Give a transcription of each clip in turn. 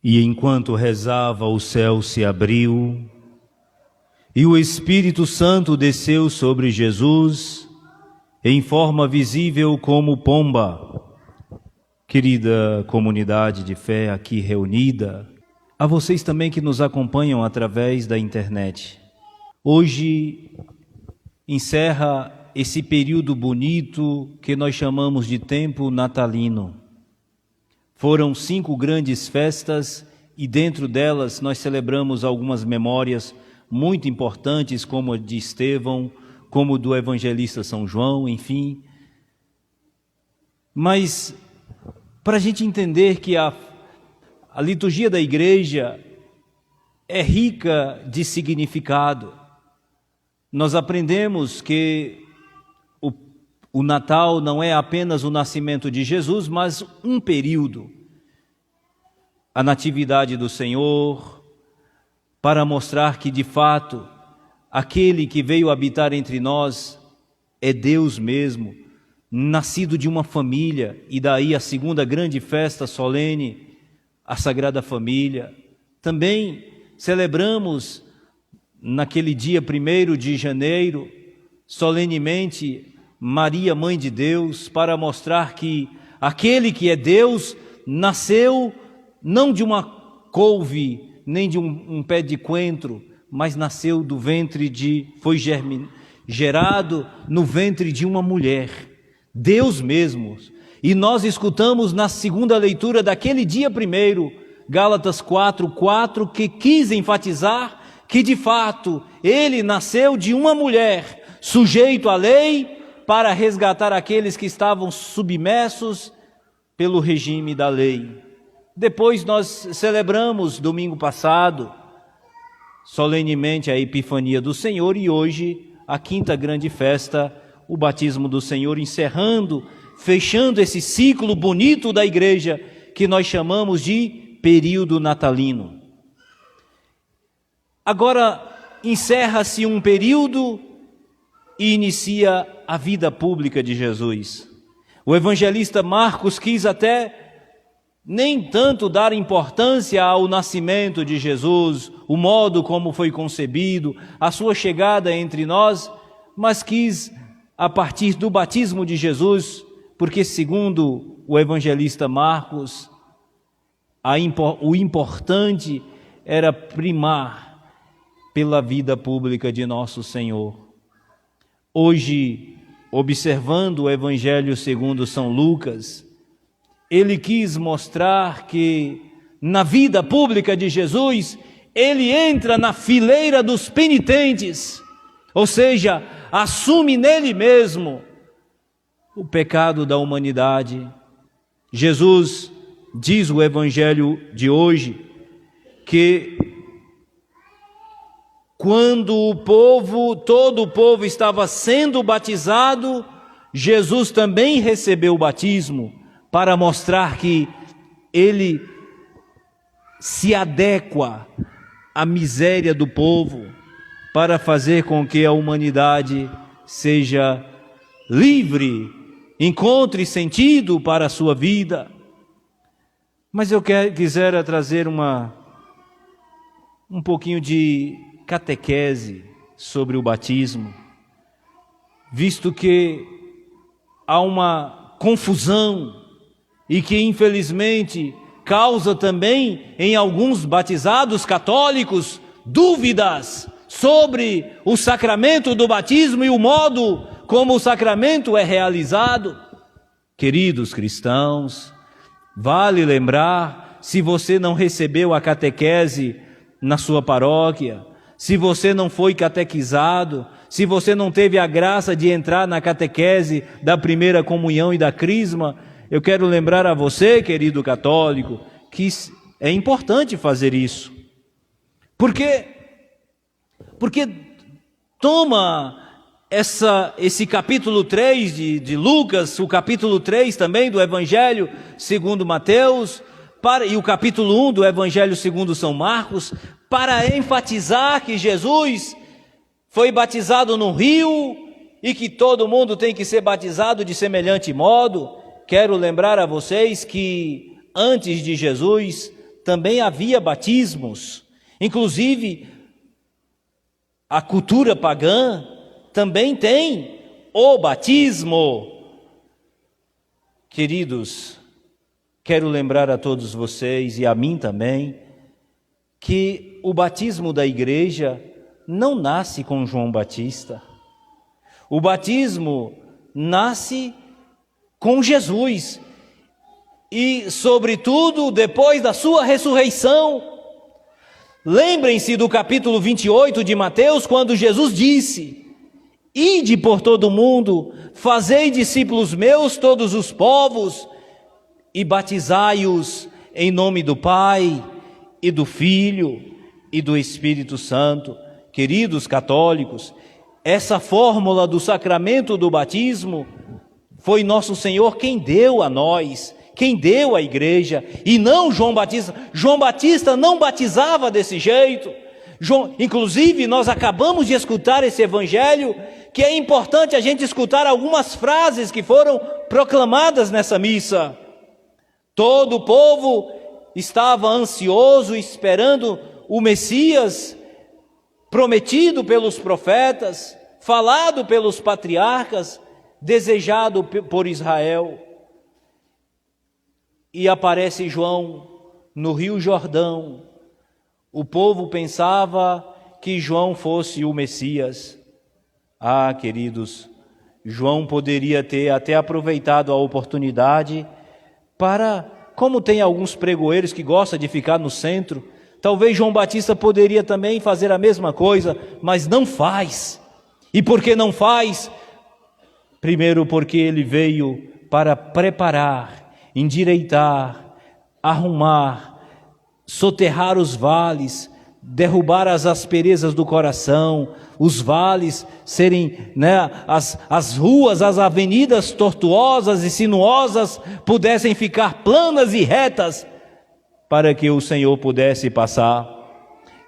E enquanto rezava, o céu se abriu e o Espírito Santo desceu sobre Jesus em forma visível como pomba. Querida comunidade de fé aqui reunida, a vocês também que nos acompanham através da internet. Hoje encerra esse período bonito que nós chamamos de tempo natalino. Foram 5 grandes festas e dentro delas nós celebramos algumas memórias muito importantes, como a de Estevão, como do evangelista São João, enfim. Mas para a gente entender que a liturgia da igreja é rica de significado, nós aprendemos que o Natal não é apenas o nascimento de Jesus, mas um período, a natividade do Senhor, para mostrar que de fato aquele que veio habitar entre nós é Deus mesmo, nascido de uma família, e daí a segunda grande festa solene, a Sagrada Família. Também celebramos naquele dia 1º de janeiro, solenemente, Maria, Mãe de Deus, para mostrar que aquele que é Deus nasceu não de uma couve, nem de um pé de coentro, mas nasceu do ventre foi gerado no ventre de uma mulher, Deus mesmo. E nós escutamos na segunda leitura daquele dia 1º, Gálatas 4:4, que quis enfatizar que de fato ele nasceu de uma mulher, sujeito à lei, para resgatar aqueles que estavam submersos pelo regime da lei. Depois nós celebramos, domingo passado, solenemente a Epifania do Senhor, e hoje a 5ª grande festa, o batismo do Senhor, encerrando, fechando esse ciclo bonito da igreja que nós chamamos de período natalino. Agora encerra-se um período e inicia a vida pública de Jesus. O evangelista Marcos quis até nem tanto dar importância ao nascimento de Jesus, o modo como foi concebido, a sua chegada entre nós, mas quis, a partir do batismo de Jesus, porque segundo o evangelista Marcos, o importante era primar pela vida pública de nosso Senhor. Hoje, observando o Evangelho segundo São Lucas, ele quis mostrar que na vida pública de Jesus, ele entra na fileira dos penitentes, ou seja, assume nele mesmo o pecado da humanidade. Jesus, diz o Evangelho de hoje, que quando todo o povo estava sendo batizado, Jesus também recebeu o batismo para mostrar que ele se adequa à miséria do povo, para fazer com que a humanidade seja livre, encontre sentido para a sua vida. Mas eu quisera trazer um pouquinho de catequese sobre o batismo, visto que há uma confusão e que infelizmente causa também em alguns batizados católicos dúvidas sobre o sacramento do batismo e o modo como o sacramento é realizado. Queridos cristãos, vale lembrar, se você não recebeu a catequese na sua paróquia, se você não foi catequizado, se você não teve a graça de entrar na catequese da primeira comunhão e da crisma, eu quero lembrar a você, querido católico, que é importante fazer isso. Porque toma esse capítulo 3 de Lucas, o capítulo 3 também do Evangelho segundo Mateus, e o capítulo 1 do Evangelho segundo São Marcos, para enfatizar que Jesus foi batizado no rio e que todo mundo tem que ser batizado de semelhante modo. Quero lembrar a vocês que antes de Jesus também havia batismos. Inclusive, a cultura pagã também tem o batismo. Queridos, quero lembrar a todos vocês e a mim também, que o batismo da igreja não nasce com João Batista. O batismo nasce com Jesus e, sobretudo, depois da sua ressurreição. Lembrem-se do capítulo 28 de Mateus, quando Jesus disse: ide por todo o mundo, fazei discípulos meus todos os povos e batizai-os em nome do Pai e do Filho e do Espírito Santo. Queridos católicos, essa fórmula do sacramento do batismo foi nosso Senhor quem deu a nós, quem deu à igreja, e não João Batista. João Batista não batizava desse jeito. Inclusive, nós acabamos de escutar esse evangelho, que é importante a gente escutar algumas frases que foram proclamadas nessa missa. Todo o povo estava ansioso, esperando o Messias, prometido pelos profetas, falado pelos patriarcas, desejado por Israel. E aparece João no Rio Jordão. O povo pensava que João fosse o Messias. Ah, queridos, João poderia ter até aproveitado a oportunidade para, como tem alguns pregoeiros que gostam de ficar no centro, talvez João Batista poderia também fazer a mesma coisa, mas não faz. E por que não faz? Primeiro, porque ele veio para preparar, endireitar, arrumar, soterrar os vales, derrubar as asperezas do coração, os vales serem, as ruas, as avenidas tortuosas e sinuosas pudessem ficar planas e retas, para que o Senhor pudesse passar.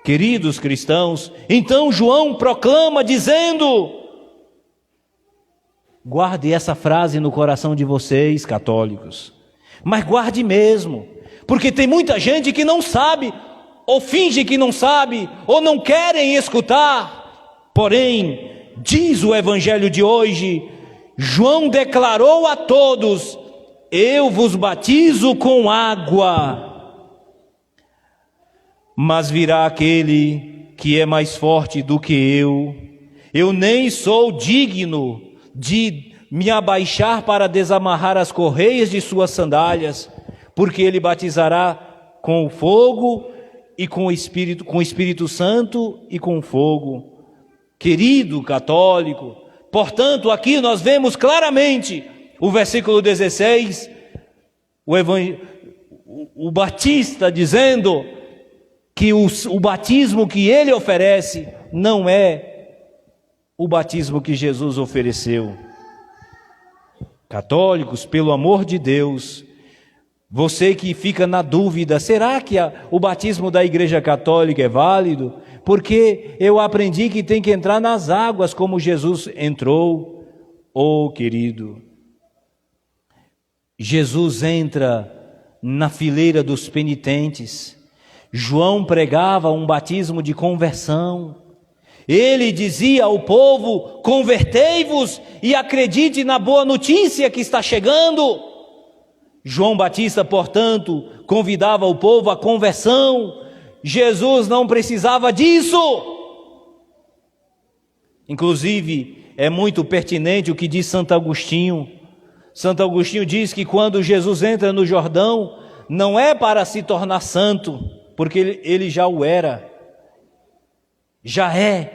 Queridos cristãos, então João proclama dizendo, guarde essa frase no coração de vocês, católicos, mas guarde mesmo, porque tem muita gente que não sabe, ou finge que não sabe, ou não querem escutar. Porém, diz o evangelho de hoje, João declarou a todos: eu vos batizo com água, mas virá aquele que é mais forte do que eu nem sou digno de me abaixar para desamarrar as correias de suas sandálias, porque ele batizará com o fogo e com o Espírito Santo e com fogo. Querido católico, portanto, aqui nós vemos claramente o versículo 16, o Batista dizendo que o batismo que ele oferece não é o batismo que Jesus ofereceu. Católicos, pelo amor de Deus, você que fica na dúvida, será que o batismo da Igreja Católica é válido? Porque eu aprendi que tem que entrar nas águas como Jesus entrou. Oh, querido, Jesus entra na fileira dos penitentes. João pregava um batismo de conversão. Ele dizia ao povo: convertei-vos e acredite na boa notícia que está chegando. João Batista, portanto, convidava o povo à conversão. Jesus não precisava disso. Inclusive, é muito pertinente o que diz Santo Agostinho. Santo Agostinho diz que quando Jesus entra no Jordão, não é para se tornar santo, porque ele já o era. Já é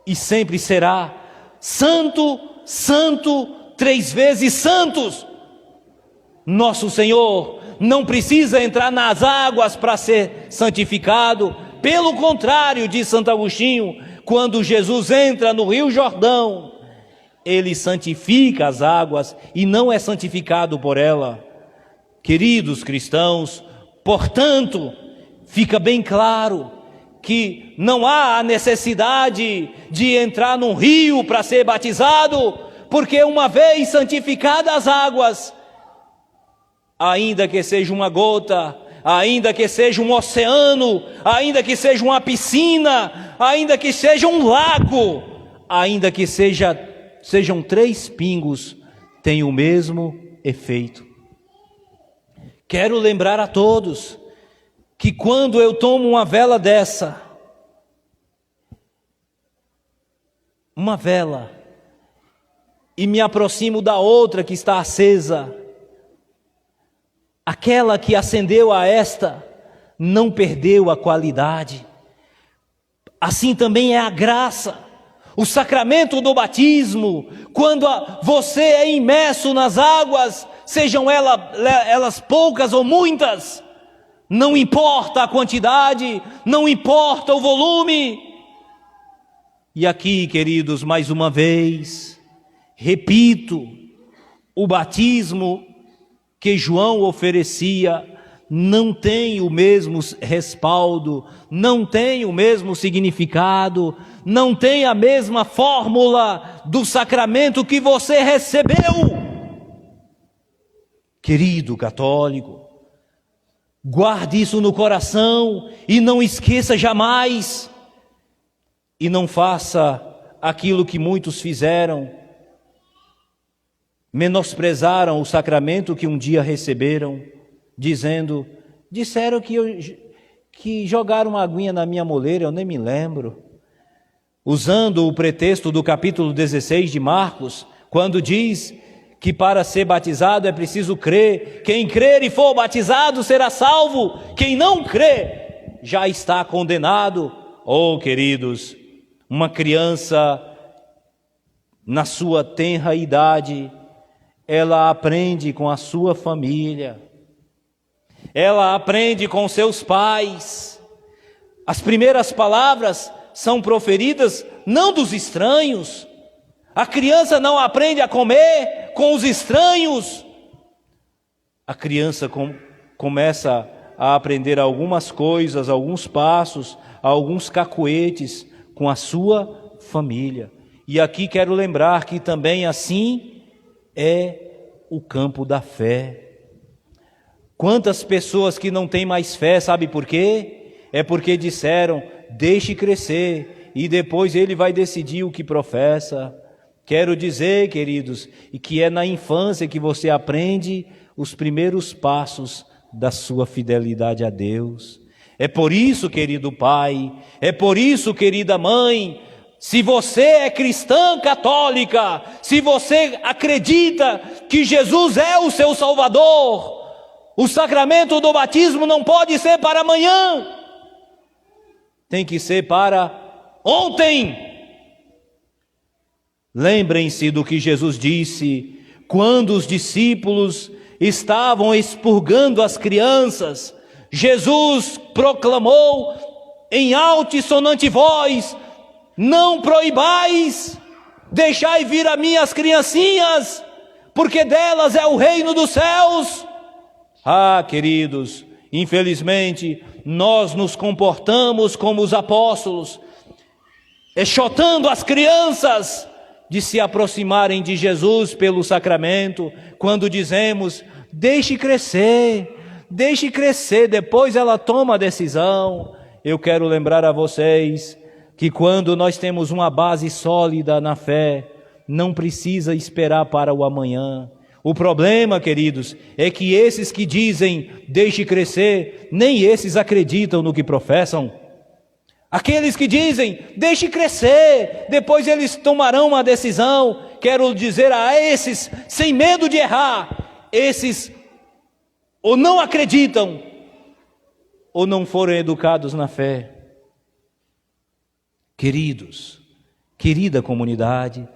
e sempre será santo, santo, 3 vezes santos. Nosso Senhor não precisa entrar nas águas para ser santificado. Pelo contrário, diz Santo Agostinho, quando Jesus entra no Rio Jordão, ele santifica as águas e não é santificado por ela. Queridos cristãos, portanto, fica bem claro que não há a necessidade de entrar num rio para ser batizado, porque uma vez santificadas as águas, ainda que seja uma gota, ainda que seja um oceano, ainda que seja uma piscina, ainda que seja um lago, ainda que sejam 3 pingos, tem o mesmo efeito. Quero lembrar a todos que quando eu tomo uma vela dessa, uma vela, e me aproximo da outra que está acesa, aquela que acendeu a esta não perdeu a qualidade. Assim também é a graça, o sacramento do batismo. Quando você é imerso nas águas, sejam elas poucas ou muitas, não importa a quantidade, não importa o volume. E aqui, queridos, mais uma vez, repito, o batismo que João oferecia não tem o mesmo respaldo, não tem o mesmo significado, não tem a mesma fórmula do sacramento que você recebeu. Querido católico, guarde isso no coração e não esqueça jamais. E não faça aquilo que muitos fizeram, menosprezaram o sacramento que um dia receberam, disseram que jogaram uma aguinha na minha moleira, eu nem me lembro, usando o pretexto do capítulo 16 de Marcos, quando diz que para ser batizado é preciso crer, quem crer e for batizado será salvo, quem não crer já está condenado. Oh, queridos, uma criança na sua tenra idade, ela aprende com a sua família, ela aprende com seus pais. As primeiras palavras são proferidas não dos estranhos. A criança não aprende a comer com os estranhos. A criança começa a aprender algumas coisas, alguns passos, alguns cacuetes com a sua família. E aqui quero lembrar que também assim é o campo da fé. Quantas pessoas que não têm mais fé, sabe por quê? É porque disseram, deixe crescer, e depois ele vai decidir o que professa. Quero dizer, queridos, e que é na infância que você aprende os primeiros passos da sua fidelidade a Deus. É por isso, querido pai, é por isso, querida mãe, se você é cristã católica, se você acredita que Jesus é o seu Salvador, o sacramento do batismo não pode ser para amanhã, tem que ser para ontem. Lembrem-se do que Jesus disse quando os discípulos estavam expurgando as crianças. Jesus proclamou em alta e sonante voz: não proibais, deixai vir a mim as criancinhas, porque delas é o reino dos céus. Ah, queridos, infelizmente nós nos comportamos como os apóstolos, exortando as crianças de se aproximarem de Jesus pelo sacramento, quando dizemos, deixe crescer, depois ela toma a decisão. Eu quero lembrar a vocês que quando nós temos uma base sólida na fé, não precisa esperar para o amanhã. O problema, queridos, é que esses que dizem, deixe crescer, nem esses acreditam no que professam. Aqueles que dizem, deixe crescer, depois eles tomarão uma decisão. Quero dizer a esses, sem medo de errar, esses ou não acreditam, ou não foram educados na fé. Queridos, querida comunidade,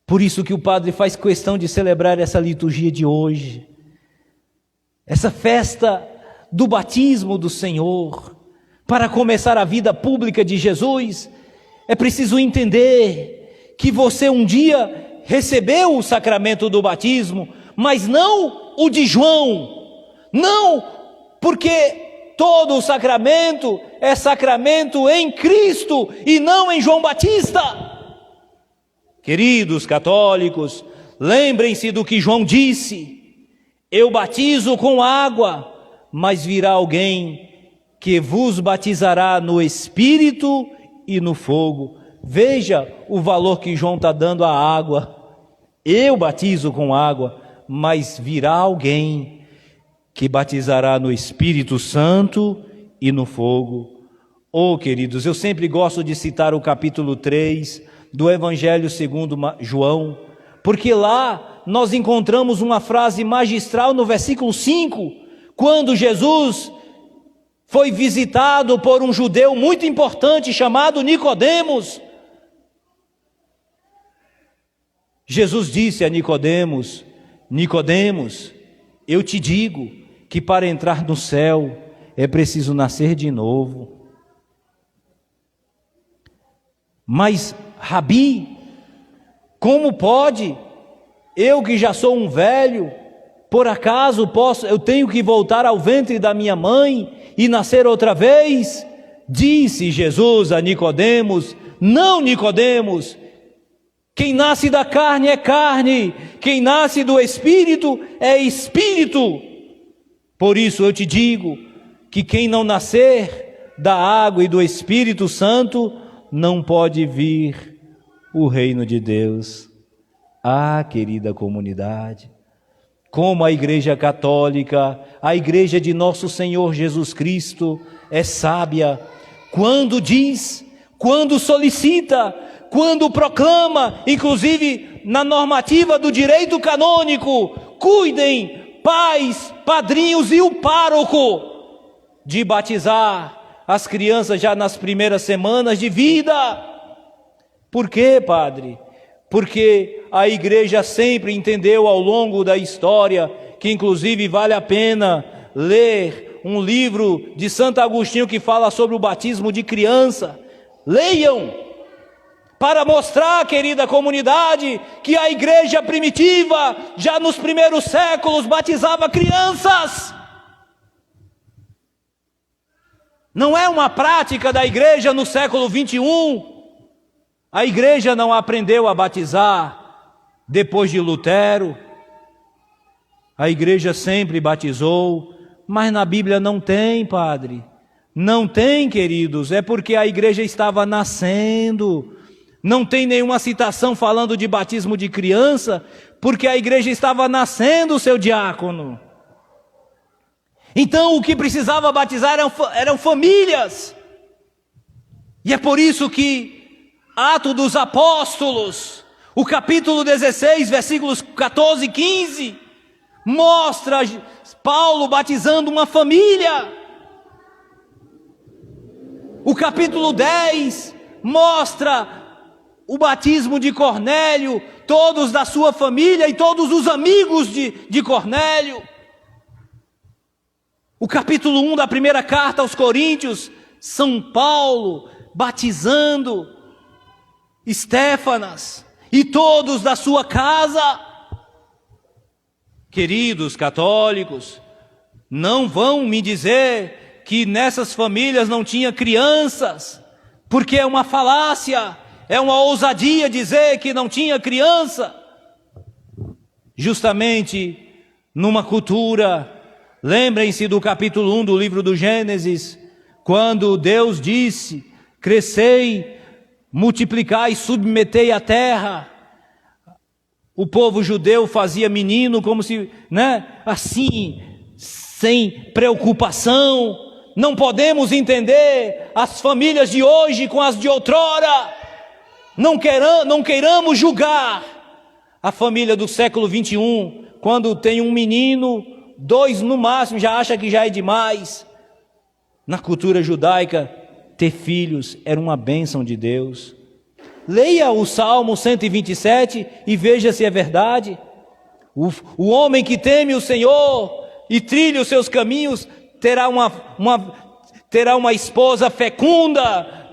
por isso que o padre faz questão de celebrar essa liturgia de hoje, essa festa do batismo do Senhor. Para começar a vida pública de Jesus, é preciso entender que você um dia recebeu o sacramento do batismo, mas não o de João, não, porque todo o sacramento é sacramento em Cristo e não em João Batista. Queridos católicos, lembrem-se do que João disse: eu batizo com água, mas virá alguém que vos batizará no Espírito e no fogo. Veja o valor que João está dando à água. Eu batizo com água, mas virá alguém que batizará no Espírito Santo e no fogo. Oh, queridos, eu sempre gosto de citar o capítulo 3 do Evangelho segundo João, porque lá nós encontramos uma frase magistral no versículo 5, quando Jesus foi visitado por um judeu muito importante chamado Nicodemos. Jesus disse a Nicodemos: Nicodemos, eu te digo que para entrar no céu é preciso nascer de novo. Mas, Rabi, como pode? Eu que já sou um velho, por acaso eu tenho que voltar ao ventre da minha mãe e nascer outra vez? Disse Jesus a Nicodemos: não, Nicodemos, quem nasce da carne é carne, quem nasce do Espírito é Espírito. Por isso eu te digo que quem não nascer da água e do Espírito Santo não pode vir o reino de Deus. Ah, querida comunidade, como a Igreja Católica, a Igreja de Nosso Senhor Jesus Cristo é sábia, quando diz, quando solicita, quando proclama, inclusive na normativa do direito canônico: cuidem, pais, padrinhos e o pároco, de batizar as crianças já nas primeiras semanas de vida. Por quê, padre? Porque a igreja sempre entendeu ao longo da história que inclusive vale a pena ler um livro de Santo Agostinho que fala sobre o batismo de criança. Leiam, para mostrar, querida comunidade, que a igreja primitiva, já nos primeiros séculos, batizava crianças. Não é uma prática da igreja no século 21. A igreja não aprendeu a batizar depois de Lutero. A igreja sempre batizou, mas na Bíblia não tem, padre. Não tem, queridos, é porque a igreja estava nascendo. Não tem nenhuma citação falando de batismo de criança, porque a igreja estava nascendo, seu diácono. Então o que precisava batizar eram famílias. E é por isso que Atos dos Apóstolos, o capítulo 16, versículos 14 e 15, mostra Paulo batizando uma família. O capítulo 10 mostra o batismo de Cornélio, todos da sua família e todos os amigos de Cornélio. O capítulo 1 da primeira carta aos Coríntios, São Paulo batizando Estéfanas e todos da sua casa. Queridos católicos, não vão me dizer que nessas famílias não tinha crianças, porque é uma falácia, é uma ousadia dizer que não tinha criança. Justamente numa cultura, lembrem-se do capítulo 1 do livro do Gênesis, quando Deus disse: crescei, multiplicai e submetei a terra. O povo judeu fazia menino como se, assim, sem preocupação. Não podemos entender as famílias de hoje com as de outrora. Não queiramos julgar a família do século 21, quando tem um menino, 2 no máximo, já acha que já é demais. Na cultura judaica, ter filhos era uma bênção de Deus. Leia o Salmo 127 e veja se é verdade. O homem que teme o Senhor e trilha os seus caminhos terá uma esposa fecunda,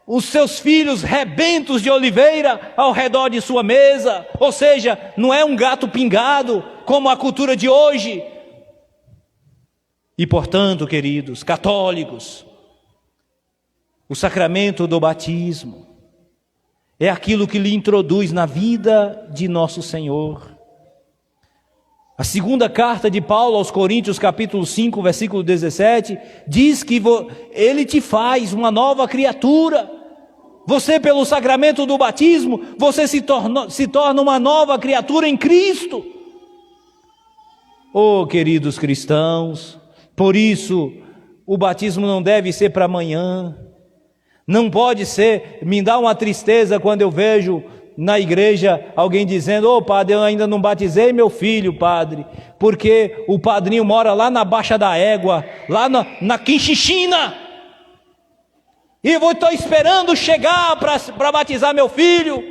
os seus filhos rebentos de oliveira ao redor de sua mesa. Ou seja, não é um gato pingado como a cultura de hoje. E portanto, queridos católicos, o sacramento do batismo é aquilo que lhe introduz na vida de nosso Senhor. A segunda carta de Paulo aos Coríntios, capítulo 5, versículo 17, diz que Ele te faz uma nova criatura. Você, pelo sacramento do batismo, você se torna uma nova criatura em Cristo. Oh, queridos cristãos, por isso, o batismo não deve ser para amanhã. Não pode ser, me dá uma tristeza quando eu vejo na igreja alguém dizendo: ô padre, eu ainda não batizei meu filho, padre, porque o padrinho mora lá na Baixa da Égua, lá na Quinchixina, e eu estou esperando chegar para batizar meu filho.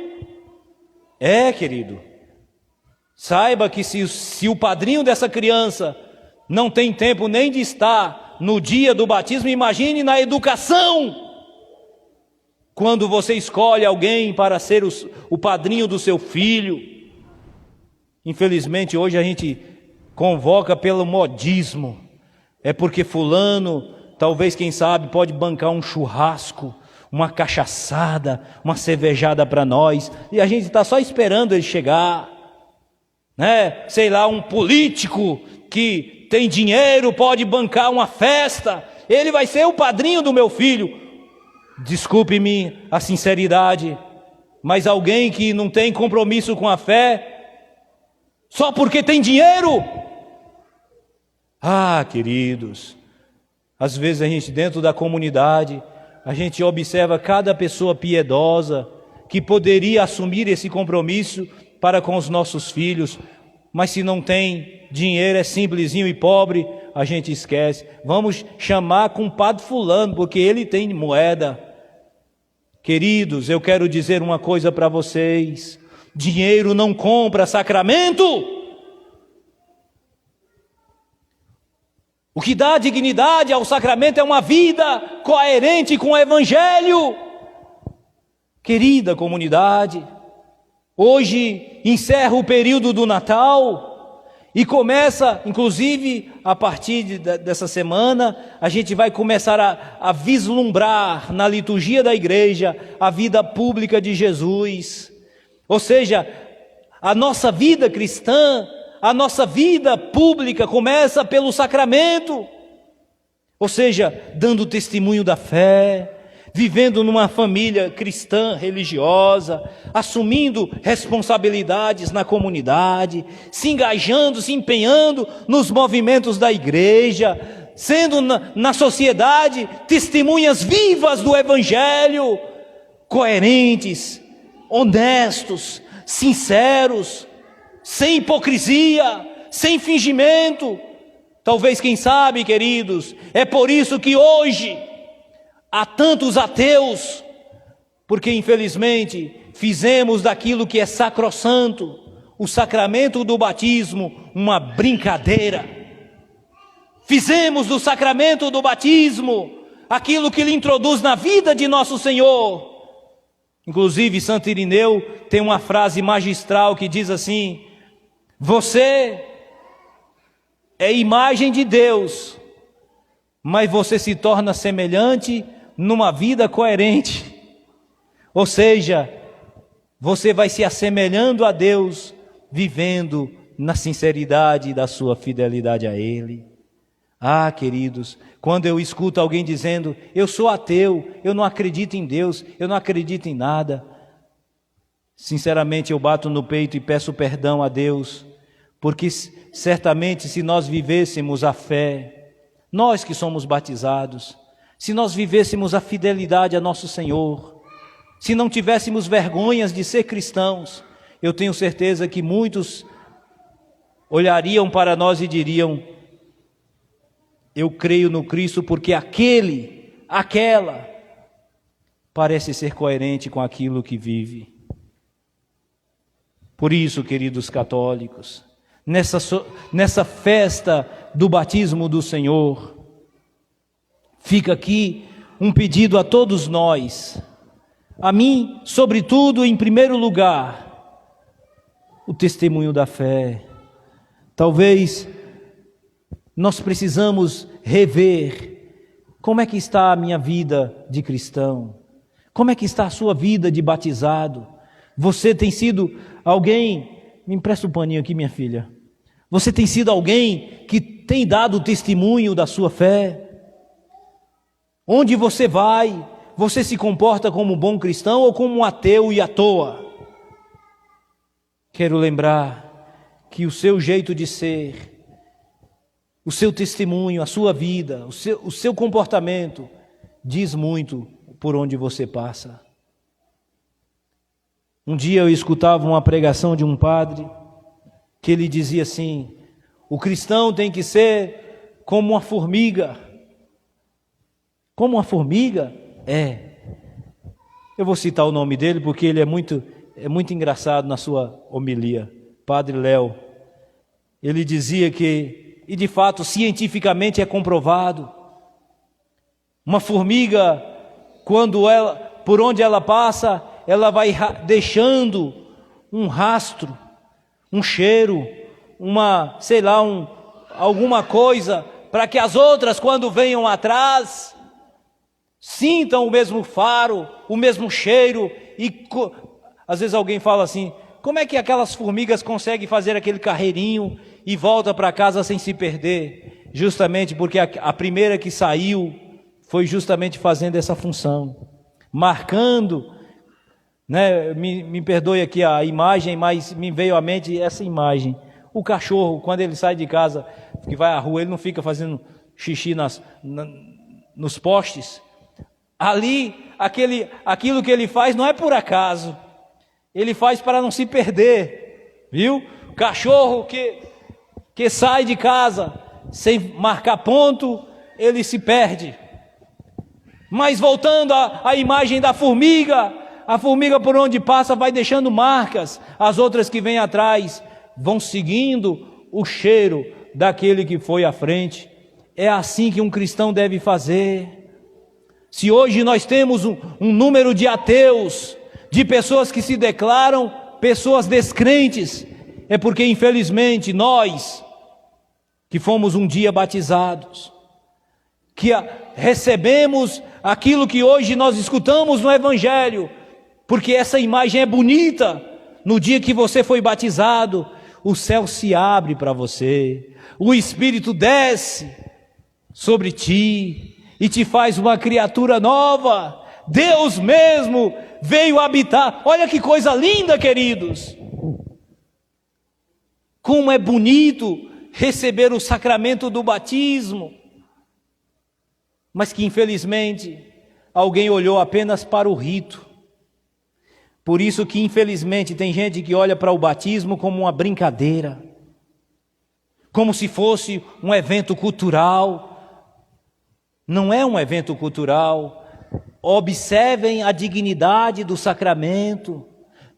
Querido, saiba que se o padrinho dessa criança não tem tempo nem de estar no dia do batismo, imagine na educação. Quando você escolhe alguém para ser o padrinho do seu filho. Infelizmente hoje a gente convoca pelo modismo. É porque fulano, talvez quem sabe, pode bancar um churrasco, uma cachaçada, uma cervejada para nós, e a gente está só esperando ele chegar, né? Sei lá, um político que tem dinheiro pode bancar uma festa, ele vai ser o padrinho do meu filho. Desculpe-me a sinceridade, mas alguém que não tem compromisso com a fé, só porque tem dinheiro? Queridos, às vezes a gente dentro da comunidade, a gente observa cada pessoa piedosa que poderia assumir esse compromisso para com os nossos filhos, mas se não tem dinheiro, é simplesinho e pobre, a gente esquece. Vamos chamar com padre fulano, porque ele tem moeda. Queridos, eu quero dizer uma coisa para vocês: dinheiro não compra sacramento. O que dá dignidade ao sacramento é uma vida coerente com o Evangelho. Querida comunidade, hoje encerra o período do Natal e começa, inclusive, a partir dessa semana, a gente vai começar a vislumbrar na liturgia da igreja a vida pública de Jesus. Ou seja, a nossa vida cristã, a nossa vida pública começa pelo sacramento. Ou seja, dando testemunho da fé, vivendo numa família cristã religiosa, assumindo responsabilidades na comunidade, se engajando, se empenhando nos movimentos da igreja, sendo na sociedade testemunhas vivas do Evangelho, coerentes, honestos, sinceros, sem hipocrisia, sem fingimento. Talvez, quem sabe, queridos, é por isso que hoje há tantos ateus, porque infelizmente fizemos daquilo que é sacrossanto, o sacramento do batismo, uma brincadeira. Fizemos do sacramento do batismo aquilo que ele introduz na vida de nosso Senhor. Inclusive, Santo Irineu tem uma frase magistral que diz assim: você é imagem de Deus, mas você se torna semelhante numa vida coerente. Ou seja, você vai se assemelhando a Deus, vivendo na sinceridade da sua fidelidade a Ele. Queridos, quando eu escuto alguém dizendo: eu sou ateu, eu não acredito em Deus, eu não acredito em nada, sinceramente eu bato no peito e peço perdão a Deus, porque certamente se nós vivêssemos a fé, nós que somos batizados, se nós vivêssemos a fidelidade a nosso Senhor, se não tivéssemos vergonhas de ser cristãos, eu tenho certeza que muitos olhariam para nós e diriam: eu creio no Cristo porque aquela parece ser coerente com aquilo que vive. Por isso, queridos católicos, nessa festa do batismo do Senhor, fica aqui um pedido a todos nós, a mim, sobretudo, em primeiro lugar, o testemunho da fé. Talvez nós precisamos rever como é que está a minha vida de cristão, como é que está a sua vida de batizado. Você tem sido alguém, me empresta um paninho aqui, minha filha. Você tem sido alguém que tem dado testemunho da sua fé? Onde você vai, você se comporta como um bom cristão ou como um ateu e à toa? Quero lembrar que o seu jeito de ser, o seu testemunho, a sua vida, o seu comportamento diz muito por onde você passa. Um dia eu escutava uma pregação de um padre que ele dizia assim: o cristão tem que ser como uma formiga. Como uma formiga? Eu vou citar o nome dele porque ele é muito engraçado na sua homilia. Padre Léo. Ele dizia que, e de fato cientificamente é comprovado, uma formiga, por onde ela passa, ela vai deixando um rastro, um cheiro, alguma coisa, para que as outras, quando venham atrás, sintam o mesmo faro, o mesmo cheiro. E às vezes alguém fala assim: como é que aquelas formigas conseguem fazer aquele carreirinho e volta para casa sem se perder? Justamente porque a primeira que saiu foi justamente fazendo essa função, marcando, né? Me perdoe aqui a imagem, mas me veio à mente essa imagem. O cachorro, quando ele sai de casa, que vai à rua, ele não fica fazendo xixi nos postes. Ali, aquilo que ele faz não é por acaso, ele faz para não se perder, viu? O cachorro que sai de casa sem marcar ponto, ele se perde. Mas voltando à imagem da formiga, a formiga por onde passa vai deixando marcas, as outras que vêm atrás vão seguindo o cheiro daquele que foi à frente. É assim que um cristão deve fazer. Se hoje nós temos um número de ateus, de pessoas que se declaram pessoas descrentes, é porque infelizmente nós, que fomos um dia batizados, que recebemos aquilo que hoje nós escutamos no Evangelho, porque essa imagem é bonita. No dia que você foi batizado, o céu se abre para você, o Espírito desce sobre ti e te faz uma criatura nova. Deus mesmo veio habitar. Olha que coisa linda, queridos. Como é bonito receber o sacramento do batismo, mas que infelizmente alguém olhou apenas para o rito. Por isso que infelizmente tem gente que olha para o batismo como uma brincadeira, como se fosse um evento cultural. Não é um evento cultural. Observem a dignidade do sacramento.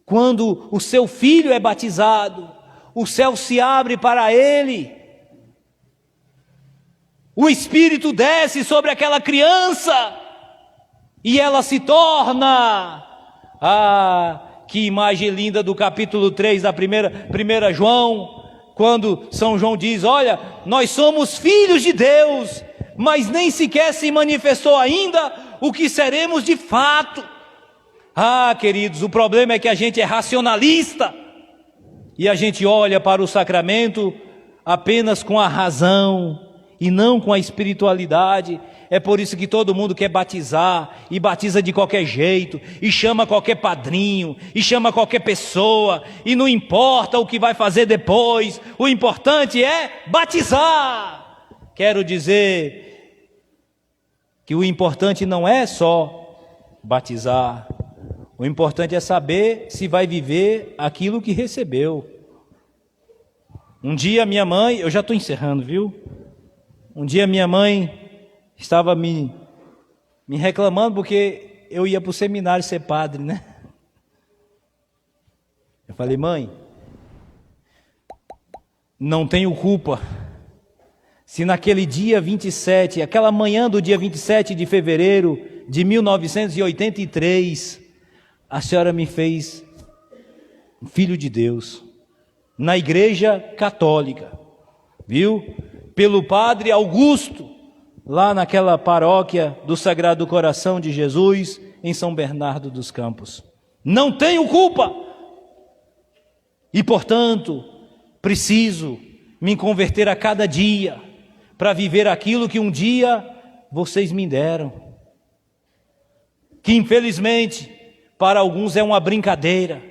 Quando o seu filho é batizado, o céu se abre para ele. O Espírito desce sobre aquela criança e ela se torna... que imagem linda do capítulo 3 da primeira João, quando São João diz: olha, nós somos filhos de Deus, mas nem sequer se manifestou ainda o que seremos de fato. Queridos, o problema é que a gente é racionalista e a gente olha para o sacramento apenas com a razão e não com a espiritualidade. É por isso que todo mundo quer batizar e batiza de qualquer jeito e chama qualquer padrinho e chama qualquer pessoa e não importa o que vai fazer depois, o importante é batizar. Quero dizer que o importante não é só batizar, o importante é saber se vai viver aquilo que recebeu. Um dia minha mãe, eu já estou encerrando, viu? Um dia minha mãe estava me reclamando porque eu ia para o seminário ser padre, né? Eu falei: mãe, não tenho culpa se naquele dia 27, aquela manhã do dia 27 de fevereiro de 1983, a senhora me fez filho de Deus, na igreja católica, viu? Pelo padre Augusto, lá naquela paróquia do Sagrado Coração de Jesus, em São Bernardo dos Campos. Não tenho culpa. E, portanto, preciso me converter a cada dia, para viver aquilo que um dia vocês me deram. Que infelizmente, para alguns é uma brincadeira,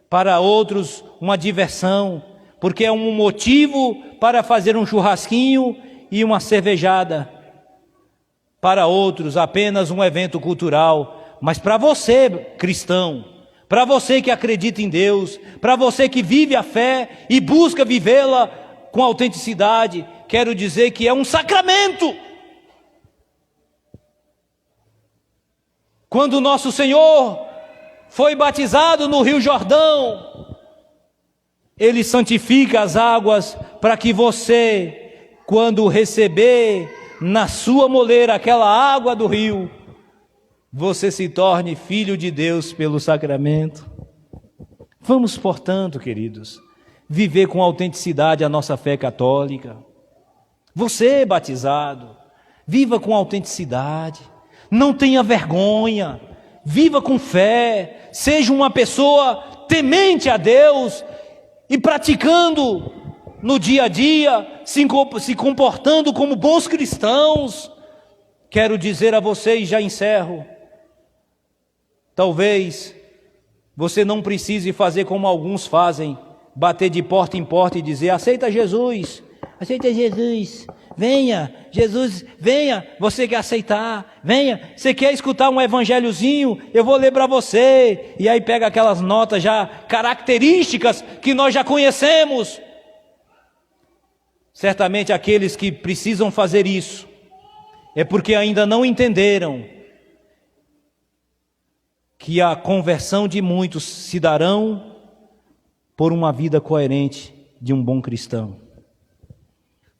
para outros uma diversão, porque é um motivo para fazer um churrasquinho e uma cervejada. Para outros apenas um evento cultural, mas para você, cristão, para você que acredita em Deus, para você que vive a fé e busca vivê-la com autenticidade, quero dizer que é um sacramento. Quando nosso Senhor foi batizado no Rio Jordão, Ele santifica as águas para que você, quando receber na sua moleira aquela água do rio, você se torne filho de Deus pelo sacramento. Vamos, portanto, queridos, viver com autenticidade a nossa fé católica. Você, batizado, viva com autenticidade. Não tenha vergonha, viva com fé, seja uma pessoa temente a Deus e praticando no dia a dia, se comportando como bons cristãos. Quero dizer a vocês, já encerro, talvez você não precise fazer como alguns fazem, bater de porta em porta e dizer: aceita Jesus, venha, Jesus, venha, você quer aceitar, venha, você quer escutar um evangelhozinho, eu vou ler para você, e aí pega aquelas notas já características que nós já conhecemos. Certamente aqueles que precisam fazer isso, é porque ainda não entenderam que a conversão de muitos se darão por uma vida coerente de um bom cristão.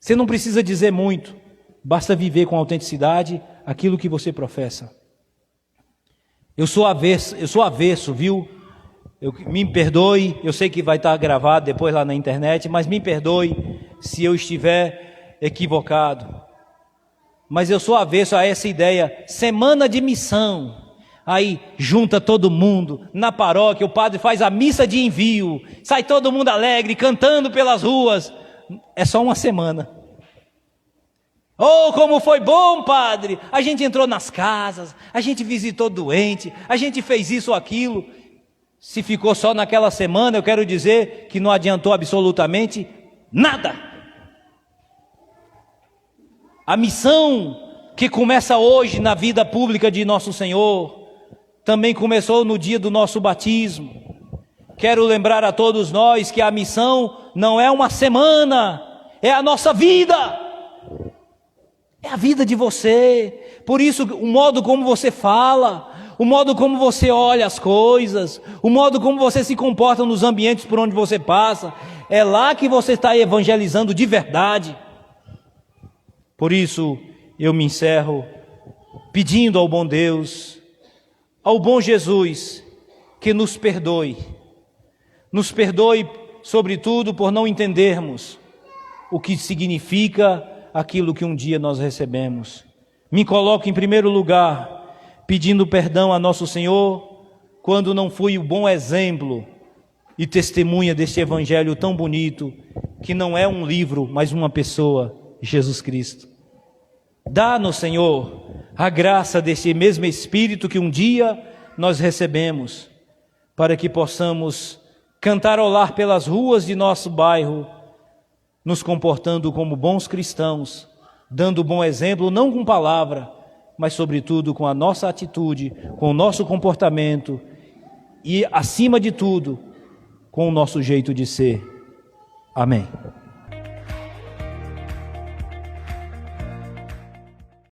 Você não precisa dizer muito, basta viver com autenticidade aquilo que você professa. Eu sou avesso, viu? Me perdoe, eu sei que vai estar gravado depois lá na internet, mas me perdoe se eu estiver equivocado. Mas eu sou avesso a essa ideia, semana de missão. Aí junta todo mundo na paróquia, o padre faz a missa de envio, sai todo mundo alegre, cantando pelas ruas. É só uma semana. Oh, como foi bom, padre! A gente entrou nas casas, a gente visitou doente, a gente fez isso ou aquilo. Se ficou só naquela semana, eu quero dizer que não adiantou absolutamente nada. A missão que começa hoje na vida pública de nosso Senhor, também começou no dia do nosso batismo. Quero lembrar a todos nós que a missão não é uma semana, é a nossa vida. É a vida de você. Por isso, o modo como você fala, o modo como você olha as coisas, o modo como você se comporta nos ambientes por onde você passa, é lá que você está evangelizando de verdade. Por isso, eu me encerro pedindo ao bom Deus, ao bom Jesus, que nos perdoe sobretudo por não entendermos o que significa aquilo que um dia nós recebemos. Me coloco em primeiro lugar, pedindo perdão a nosso Senhor, quando não fui o bom exemplo e testemunha deste evangelho tão bonito, que não é um livro, mas uma pessoa, Jesus Cristo. Dá-nos, Senhor, a graça desse mesmo Espírito que um dia nós recebemos, para que possamos cantarolar pelas ruas de nosso bairro, nos comportando como bons cristãos, dando bom exemplo, não com palavra, mas sobretudo com a nossa atitude, com o nosso comportamento e, acima de tudo, com o nosso jeito de ser. Amém.